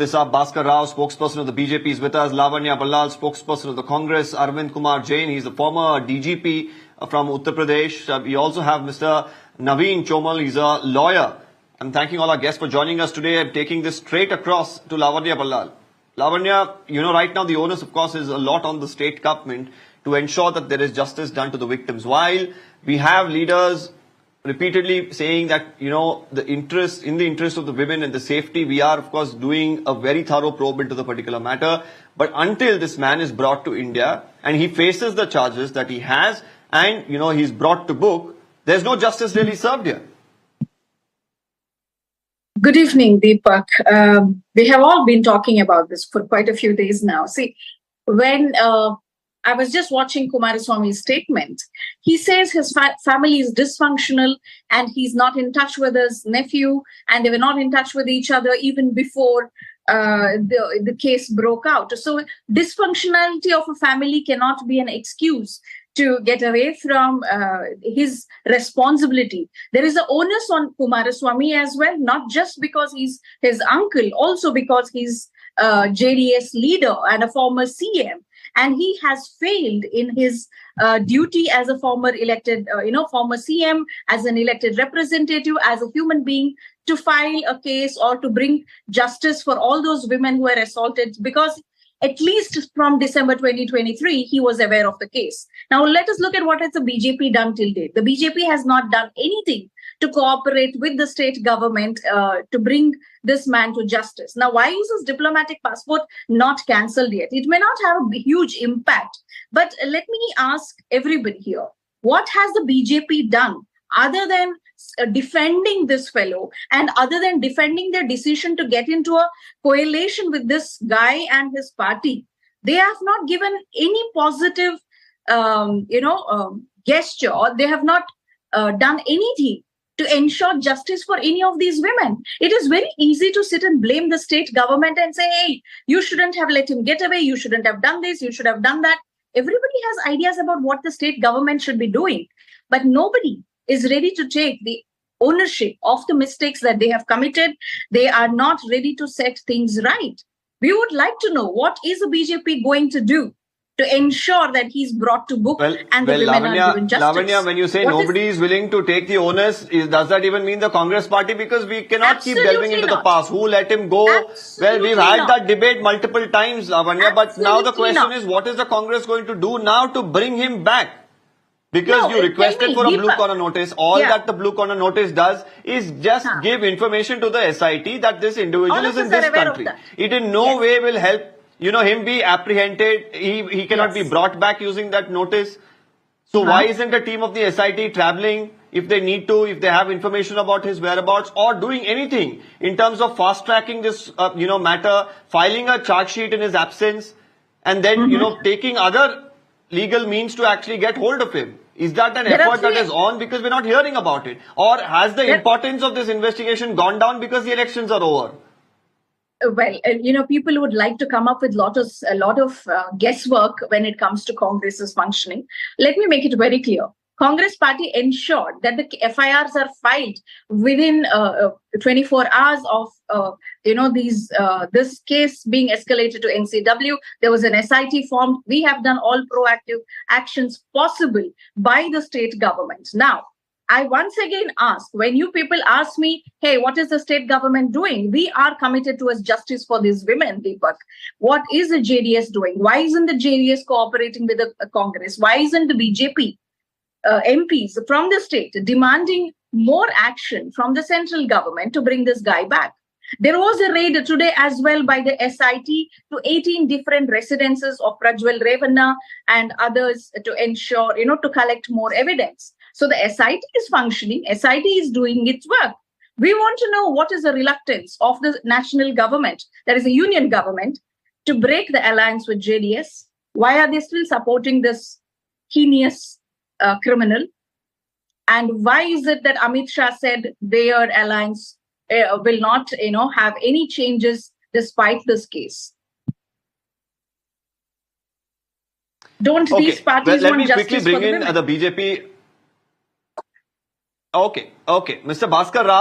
this up. Bhaskar Rao, spokesperson of the BJP, is with us. Lavanya Ballal, spokesperson of the Congress. Arvind Kumar Jain, he's the former DGP from Uttar Pradesh. We also have Mr. Naveen Chomal, he's a lawyer. I'm thanking all our guests for joining us today. I'm taking this straight across to Lavanya Ballal. Lavanya, right now the onus, of course, is a lot on the state government to ensure that there is justice done to the victims. While we have leaders repeatedly saying that, in the interest of the women and the safety, we are, of course, doing a very thorough probe into the particular matter. But until this man is brought to India and he faces the charges that he has and, he's brought to book, there's no justice really served here. Good evening, Deepak. We have all been talking about this for quite a few days now. See, when I was just watching Kumaraswamy's statement, he says his family is dysfunctional and he's not in touch with his nephew, and they were not in touch with each other even before the case broke out. So dysfunctionality of a family cannot be an excuse to get away from his responsibility. There is an onus on Kumaraswamy as well, not just because he's his uncle, also because he's JDS leader and a former CM. And he has failed in his duty as a former elected, former CM, as an elected representative, as a human being, to file a case or to bring justice for all those women who were assaulted, because at least from December 2023, he was aware of the case. Now, let us look at what has the BJP done till date. The BJP has not done anything to cooperate with the state government to bring this man to justice. Now, why is his diplomatic passport not cancelled yet? It may not have a huge impact, but let me ask everybody here, what has the BJP done other than defending this fellow and other than defending their decision to get into a coalition with this guy and his party? They have not given any positive, gesture, or they have not done anything to ensure justice for any of these women. It is very easy to sit and blame the state government and say, hey, you shouldn't have let him get away, you shouldn't have done this, you should have done that. Everybody has ideas about what the state government should be doing, but nobody is ready to take the ownership of the mistakes that they have committed. They are not ready to set things right. We would like to know, what is the BJP going to do to ensure that he's brought to book and the women are given justice? Lavanya, when you say nobody is willing to take the onus, does that even mean the Congress party? Because we cannot keep delving into the past. Who let him go? Well, we've had that debate multiple times, Lavanya, but now the question is, what is the Congress going to do now to bring him back? Because you requested for a blue corner notice. All that the blue corner notice does is just give information to the SIT that this individual is in this country. It in no way will help, him be apprehended. He cannot be brought back using that notice. So why isn't a team of the SIT traveling if they need to, if they have information about his whereabouts, or doing anything in terms of fast tracking this, matter, filing a charge sheet in his absence, and then, taking other legal means to actually get hold of him? Is that an effort that is on because we're not hearing about it? Or has the importance of this investigation gone down because the elections are over? Well, people would like to come up with a lot of guesswork when it comes to Congress's functioning. Let me make it very clear. Congress party ensured that the FIRs are filed within 24 hours of this case being escalated to NCW. There was an SIT formed. We have done all proactive actions possible by the state government. Now, I once again ask, when you people ask me, hey, what is the state government doing? We are committed towards justice for these women, Deepak. What is the JDS doing? Why isn't the JDS cooperating with the Congress? Why isn't the BJP MPs from the state demanding more action from the central government to bring this guy back? There was a raid today as well by the SIT to 18 different residences of Prajwal Revanna and others to ensure, to collect more evidence. So the SIT is functioning, SIT is doing its work. We want to know what is the reluctance of the national government, that is a union government, to break the alliance with JDS. Why are they still supporting this heinous criminal? And why is it that Amit Shah said their alliance will not, have any changes despite this case? Don't these parties want justice for the women? Let me quickly bring in the BJP. Okay. Mr. Bhaskar Rao.